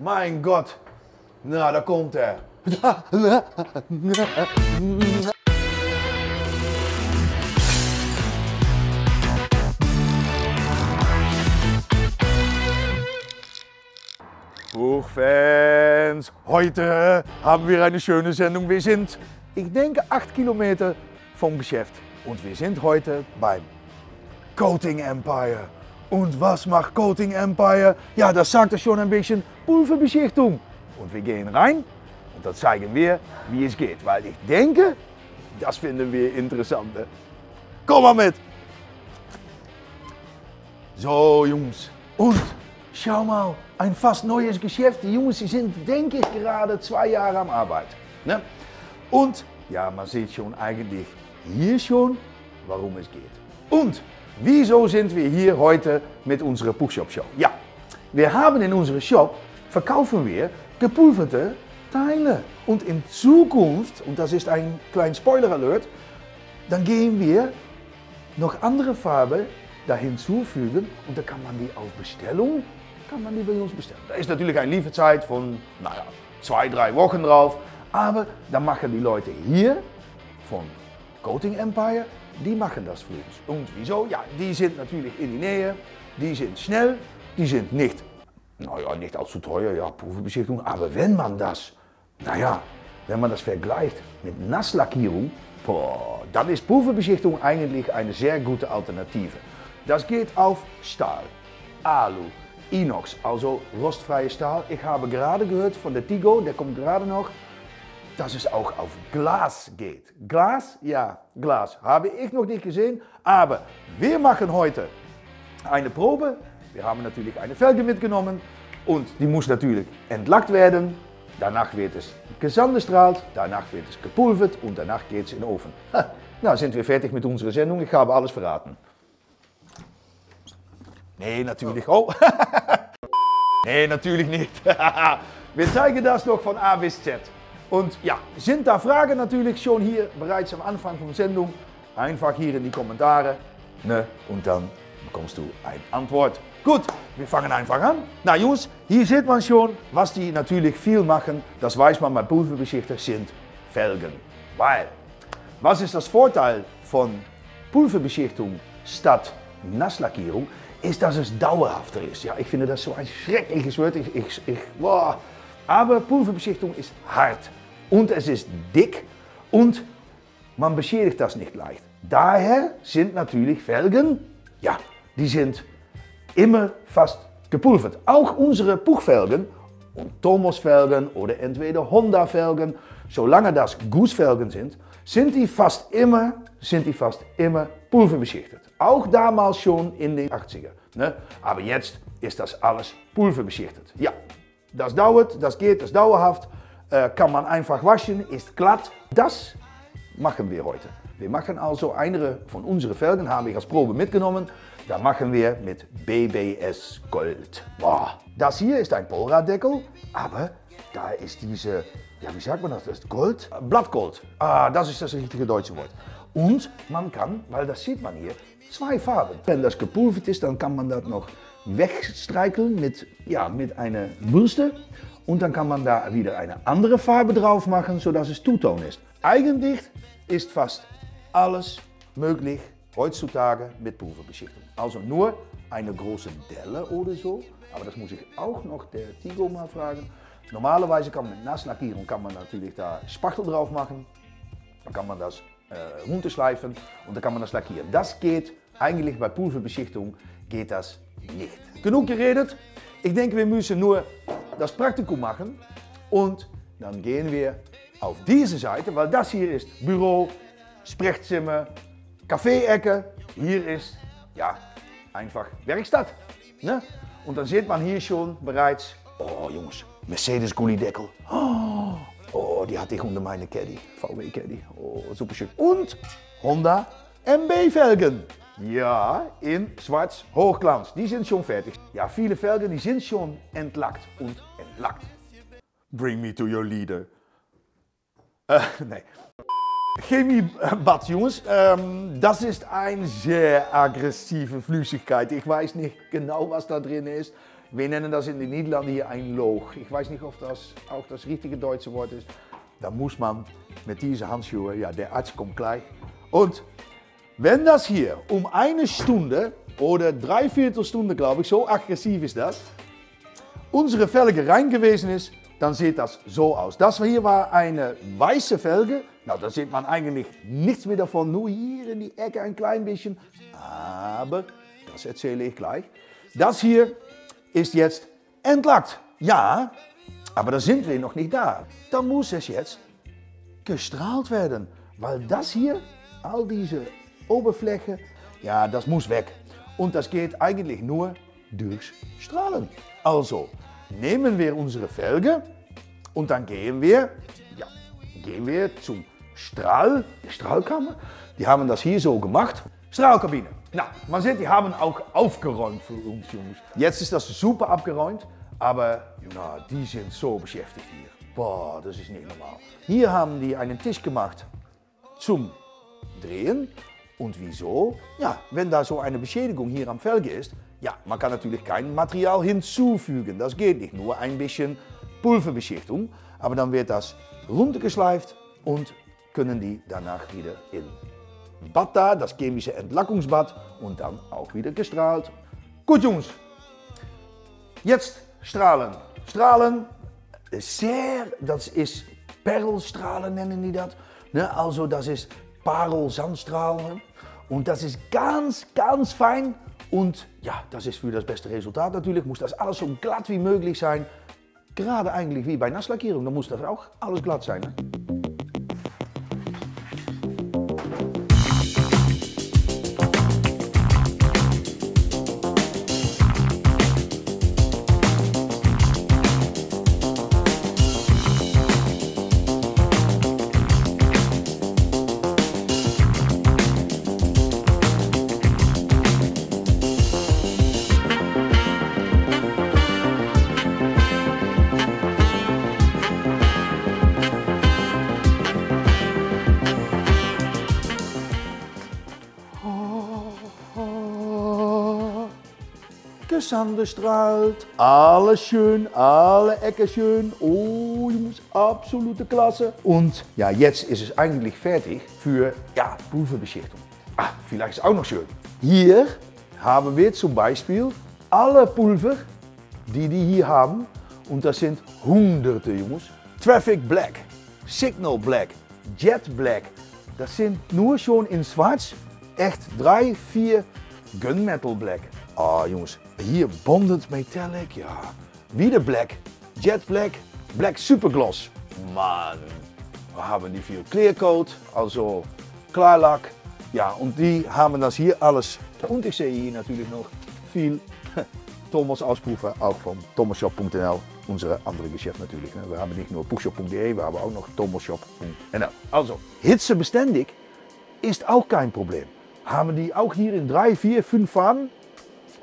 Mein Gott. Na, da kommt er. Buchfans, heute haben wir eine schöne Sendung. Wir sind, ich denke, 8 Kilometer vom Geschäft. Und wir sind heute beim Coating Empire. Und was macht Coating Empire? Ja, das sagt er schon ein bisschen, Pulverbeschichtung. Und wir gehen rein und dann zeigen wir, wie es geht. Weil ich denke, das finden wir interessant. Ne? Komm mal mit! So Jungs, und schau mal, ein fast neues Geschäft. Die Jungs die sind, denke ich, gerade 2 Jahre am Arbeit. Ne? Und ja, man sieht schon eigentlich hier schon, warum es geht. Und wieso sind wir hier heute mit unserer Puchshop-Show? Ja, wir haben in unserem Shop, verkaufen wir gepulverte Teile. Und in Zukunft, und das ist ein kleiner Spoiler-Alert, dann gehen wir noch andere Farben da hinzufügen und da kann man die auf Bestellung, kann man die bei uns bestellen. Da ist natürlich eine Lieferzeit von, naja, 2, 3 Wochen drauf, aber dann machen die Leute hier von Coating Empire, die machen das für uns. Und wieso? Ja, die sind natürlich in die Nähe, die sind schnell, die sind nicht, naja, nicht allzu teuer, ja, Pulverbeschichtung, aber wenn man das, naja, wenn man das vergleicht mit Nasslackierung, boah, dann ist Pulverbeschichtung eigentlich eine sehr gute Alternative. Das geht auf Stahl, Alu, Inox, also rostfreie Stahl. Ich habe gerade gehört von der Tigo, der kommt gerade noch, dass es auch auf Glas geht. Glas? Ja, Glas. Habe ich noch nicht gesehen, aber wir machen heute eine Probe. Wir haben natürlich eine Felge mitgenommen und die muss natürlich entlackt werden. Danach wird es gesandestrahlt, danach wird es gepulvert und danach geht es in den Ofen. Na, sind wir fertig mit unserer Sendung. Ich habe alles verraten. Nee, natürlich. Oh. Nee, natürlich nicht. Wir zeigen das noch von A bis Z. Und ja, sind da Fragen natürlich schon hier bereits am Anfang von der Sendung? Einfach hier in die Kommentare. Ne? Und dann bekommst du eine Antwort. Gut, wir fangen einfach an. Na Jungs, hier sieht man schon, was die natürlich viel machen. Das weiß man bei Pulverbeschichter, sind Felgen. Weil, was ist das Vorteil von Pulverbeschichtung statt Nasslackierung? Ist, dass es dauerhafter ist. Ja, ich finde das so ein schreckliches Wort. Boah. Aber Pulverbeschichtung ist hart und es ist dick und man beschädigt das nicht leicht. Daher sind natürlich Felgen, ja, die sind immer fast gepulvert. Auch unsere Puchfelgen und Tomos-Felgen oder entweder Honda-Felgen, solange das Goose-Felgen sind die fast immer pulverbeschichtet. Auch damals schon in den 80er. Ne? Aber jetzt ist das alles pulverbeschichtet. Ja, das dauert, das geht, das ist dauerhaft. Kann man einfach waschen, ist glatt. Das machen wir heute. Wir machen also eine von unseren Felgen, habe ich als Probe mitgenommen. Da machen wir mit BBS Gold. Boah. Das hier ist ein Polraddeckel, aber da ist diese, ja, wie sagt man das, Gold? Blattgold. Ah, das ist das richtige deutsche Wort. Und man kann, weil das sieht man hier, 2 Farben. Wenn das gepulvert ist, dann kann man das noch wegstreikeln mit einer Bürste. Und dann kann man da wieder eine andere Farbe drauf machen, sodass es Two-Tone ist. Eigentlich ist fast alles möglich heutzutage mit Pulverbeschichtung. Also nur eine große Delle oder so. Aber das muss ich auch noch der Tigo mal fragen. Normalerweise kann man mit Nasslackierung natürlich da Spachtel drauf machen. Dann kann man das runterschleifen und dann kann man das lackieren. Das geht eigentlich bei Pulverbeschichtung geht das nicht. Genug geredet. Ich denke, wir müssen nur das Praktikum machen und dann gehen wir auf diese Seite, weil das hier ist Büro, Sprechzimmer, Kaffee-Ecke. Hier ist ja einfach Werkstatt. Ne? Und dann sieht man hier schon bereits, oh Jungs, Mercedes Gullydeckel. Oh, die hatte ich unter meine Caddy, VW Caddy. Oh, super schön. Und Honda MB-Felgen. Ja, in schwarz Hochglanz. Die sind schon fertig. Ja, viele Felgen die sind schon entlackt und entlackt. Bring me to your leader. Nee. Chemiebad, Jungs. Das ist eine sehr aggressive Flüssigkeit. Ich weiß nicht genau, was da drin ist. wir nennen das in den Niederlanden hier ein Loch. Ich weiß nicht, ob das auch das richtige deutsche Wort ist. Da muss man mit diesen Handschuhen, ja, der Arzt kommt gleich. Und wenn das hier um eine Stunde oder 3/4 Stunde, glaube ich, so aggressiv ist das, unsere Felge rein gewesen ist, dann sieht das so aus. Das hier war eine weiße Felge. Nou, da sieht man eigentlich nichts mehr davon, nur hier in die Ecke ein klein bisschen. Aber, das erzähle ich gleich. Das hier ist jetzt entlackt. Ja, aber da sind wir noch nicht da. Da muss es jetzt gestrahlt werden. Weil das hier, all diese Oberfläche, ja, das muss weg. Und das geht eigentlich nur durchs Strahlen. Also, nehmen wir unsere Felge und dann gehen wir zum Strahlkammer. Die haben das hier so gemacht. Strahlkabine. Na, man sieht, die haben auch aufgeräumt für uns Jungs. Jetzt ist das super abgeräumt, aber na, die sind so beschäftigt hier. Boah, das ist nicht normal. Hier haben die einen Tisch gemacht zum Drehen. Und wieso? Ja, wenn da so eine Beschädigung hier am Felge ist, ja, man kann natürlich kein Material hinzufügen. Das geht nicht, nur ein bisschen Pulverbeschichtung. Aber dann wird das runtergeschleift und können die danach wieder in Bad da, das chemische Entlackungsbad und dann auch wieder gestrahlt. Gut Jungs, jetzt strahlen. Strahlen, das ist Perlstrahlen nennen die das. Ne? Also das ist Parelsandstrahlen und das ist ganz, ganz fein. Und ja, das ist für das beste Resultat natürlich, muss das alles so glatt wie möglich sein. Gerade eigentlich wie bei Nasslackierung, da muss das auch alles glatt sein. Ne? Gesandestrahlt, alles schön, alle Ecken schön. Oh, Jungs, absolute Klasse. Und ja, jetzt ist es eigentlich fertig für ja, Pulverbeschichtung. Ah, vielleicht ist auch noch schön. Hier haben wir zum Beispiel alle Pulver, die hier haben. Und das sind Hunderte, Jungs. Traffic Black, Signal Black, Jet Black. Das sind nur schon in Schwarz echt 3, 4 Gunmetal Black. Ah, Jungs, hier Bonded Metallic, ja. Wieder Black, Jet Black, Black Supergloss. Mann, wir haben die viel Clearcoat, also Klarlack. Ja, und die haben das hier alles. Und ich sehe hier natürlich noch viel Thomas Auspufer, auch von thomasshop.nl, unsere andere Geschäft natürlich. Wir haben nicht nur pushshop.de, wir haben auch noch thomasshop.nl. Also, hitzebeständig ist auch kein Problem. Haben die auch hier in 3, 4, 5 Farben.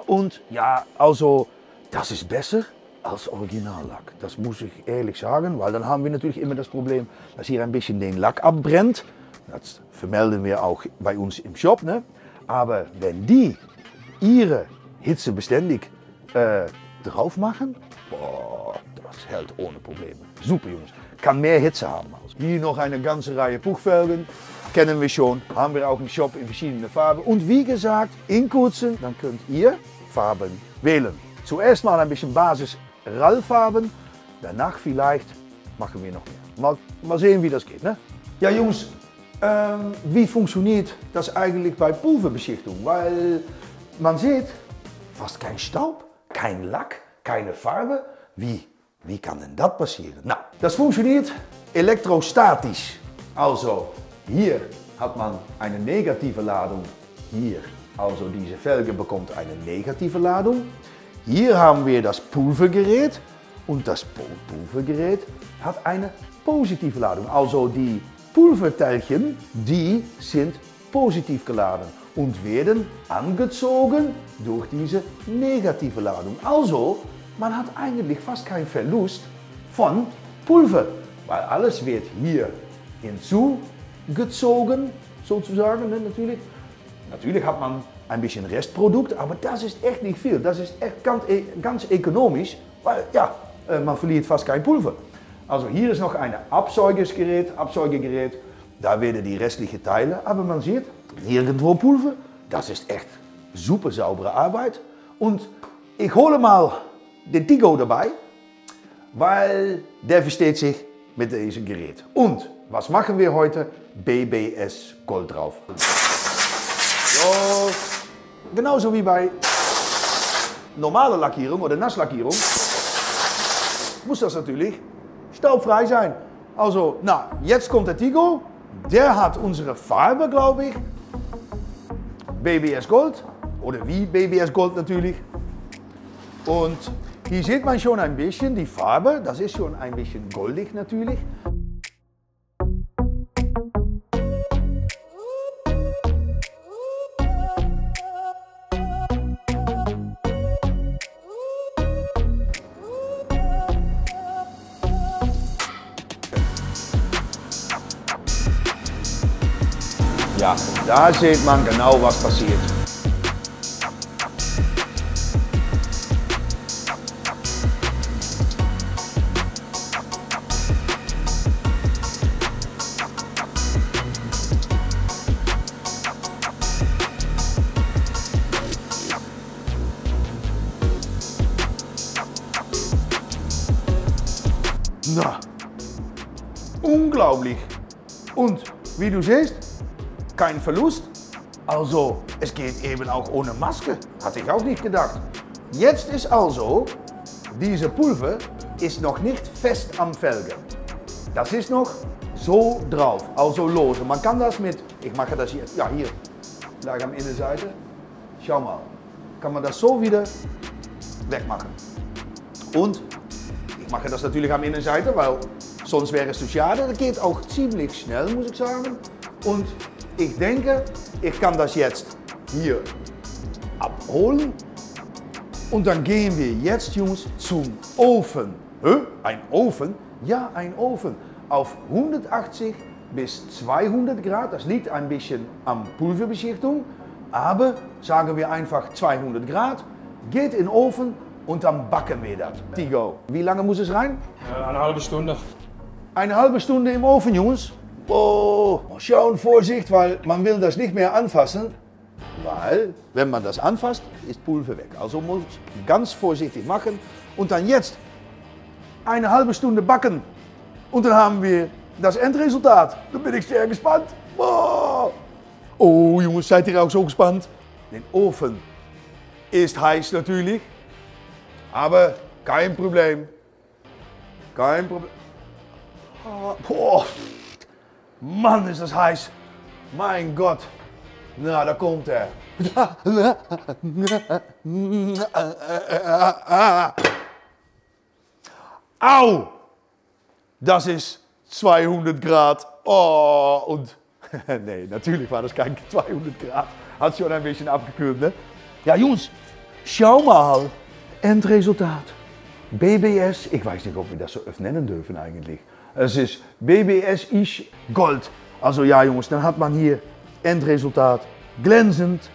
Und ja, also das ist besser als Originallack. Das muss ich ehrlich sagen, weil dann haben wir natürlich immer das Problem, dass hier ein bisschen den Lack abbrennt. Das vermelden wir auch bei uns im Shop. Ne? Aber wenn die ihre hitzebeständig drauf machen, boah, das hält ohne Probleme. Super Jungs, kann mehr Hitze haben. Hier noch eine ganze Reihe Puchfelgen. Kennen wir schon, haben wir auch im Shop in verschiedene Farben. Und wie gesagt, in kurzen, dann könnt ihr Farben wählen. Zuerst mal ein bisschen Basis Rallfarben, danach vielleicht machen wir noch mehr. Mal sehen, wie das geht. Ne? Ja Jungs, wie funktioniert das eigentlich bei Pulverbeschichtung? Weil man sieht, fast kein Staub, kein Lack, keine Farbe. Wie kann denn das passieren? Nou, das funktioniert elektrostatisch. Also hier hat man eine negative Ladung, hier, also diese Felge bekommt eine negative Ladung. Hier haben wir das Pulvergerät und das Pulvergerät hat eine positive Ladung. Also die Pulverteilchen, die sind positiv geladen und werden angezogen durch diese negative Ladung. Also man hat eigentlich fast keinen Verlust von Pulver, weil alles wird hier hinzugezogen, sozusagen, ne, natürlich. Natürlich hat man ein bisschen Restprodukt, aber das ist echt nicht viel. Das ist echt ganz ökonomisch, weil ja, man verliert fast kein Pulver. Also hier ist noch ein Absaugergerät, da werden die restlichen Teile, aber man sieht, nirgendwo Pulver. Das ist echt super saubere Arbeit. Und ich hole mal den Tigo dabei, weil der versteht sich mit diesem Gerät. Und was machen wir heute? BBS Gold drauf. So, genauso wie bei normaler Lackierung oder Nasslackierung muss das natürlich staubfrei sein. Also, na, jetzt kommt der Tigo. Der hat unsere Farbe, glaube ich. BBS Gold. Oder wie BBS Gold natürlich. Und hier sieht man schon ein bisschen die Farbe. Das ist schon ein bisschen goldig natürlich. Ja, da sieht man genau, was passiert. Na, unglaublich. Und wie du siehst, kein Verlust. Also, es geht eben auch ohne Maske. Hatte ich auch nicht gedacht. Jetzt ist also, diese Pulver ist noch nicht fest am Felgen. Das ist noch so drauf, also lose. Man kann das mit, ich mache das hier, ja hier, lag am Innenseite. Schau mal, kann man das so wieder wegmachen. Und ich mache das natürlich am Innenseite, weil sonst wäre es zu schade. Das geht auch ziemlich schnell, muss ich sagen. Und ich denke, ich kann das jetzt hier abholen. Und dann gehen wir jetzt, Jungs, zum Ofen. Ein Ofen? Ja, ein Ofen. Auf 180 bis 200 Grad. Das liegt ein bisschen an Pulverbeschichtung. Aber sagen wir einfach 200 Grad. Geht in den Ofen und dann backen wir das. Tigo, wie lange muss es rein? Eine halbe Stunde. Eine halbe Stunde im Ofen, Jungs. Oh, schauen, Vorsicht, weil man will das nicht mehr anfassen. Weil, wenn man das anfasst, ist Pulver weg. Also muss ganz vorsichtig machen. Und dann jetzt eine halbe Stunde backen. Und dann haben wir das Endresultat. Da bin ich sehr gespannt. Oh, Jungs, seid ihr auch so gespannt? Der Ofen ist heiß natürlich. Aber kein Problem. Kein Problem. Boah. Mann, ist das heiß. Mein Gott. Na, da kommt er. Au! Das ist 200 Grad. Oh, und nee, natürlich war das kein 200 Grad. Hat schon ein bisschen abgekühlt, ne? Ja, Jungs, schau mal. Endresultat. BBS, ich weiß nicht, ob wir das so öfter nennen dürfen eigentlich. Es ist BBS Gold. Also ja, Jungs, dann hat man hier Endresultat. Glänzend,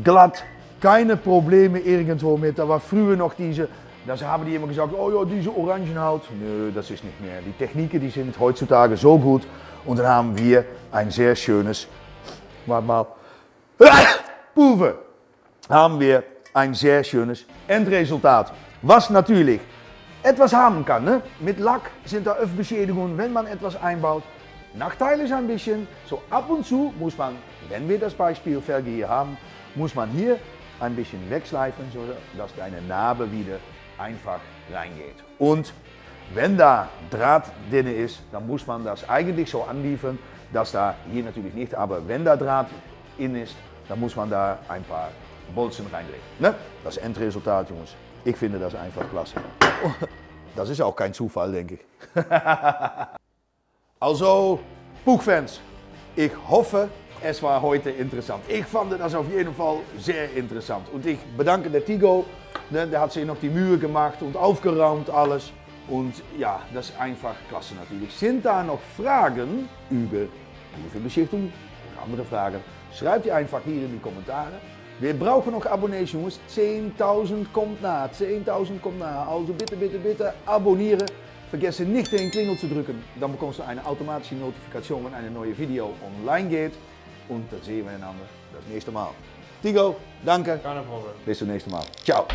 glatt, keine Probleme irgendwo mit. Da war früher noch diese, das haben die immer gesagt, oh ja, diese Orangenhaut. Nö, das ist nicht mehr. Die Techniken, die sind heutzutage so gut. Und dann haben wir ein sehr schönes, warte mal, Pulver. Haben wir ein sehr schönes Endresultat. Was natürlich etwas haben kann. Ne? Mit Lack sind da öfter Beschädigungen, wenn man etwas einbaut. Nachteil ist ein bisschen, so ab und zu muss man, wenn wir das Beispiel Felge hier haben, muss man hier ein bisschen wegschleifen, sodass deine Narbe wieder einfach reingeht. Und wenn da Draht drin ist, dann muss man das eigentlich so anliefern, dass da, hier natürlich nicht, aber wenn da Draht in ist, dann muss man da ein paar Bolzen reinlegen. Ne? Das Endresultat, Jungs. Ich finde das einfach klasse. Das ist auch kein Zufall, denke ich. Also, Buchfans, ich hoffe, es war heute interessant. Ich fand das auf jeden Fall sehr interessant. Und ich bedanke der Tigo, ne, der hat sich noch die Mühe gemacht und aufgeräumt alles. Und ja, das ist einfach klasse natürlich. Sind da noch Fragen über Pulverbeschichtung oder andere Fragen? Schreibt die einfach hier in die Kommentare. Wir brauchen noch Abonnees, Jungs. 10.000 kommt nah. 10.000 kommt nah. Also bitte, bitte, bitte abonnieren. Vergesse nicht den Klingel zu drücken. Dann bekommst du eine automatische Notifikation, wenn eine neue Video online geht. Und dann sehen wir einander das nächste Mal. Tigo, danke. Keine Problem. Bis zum nächsten Mal. Ciao.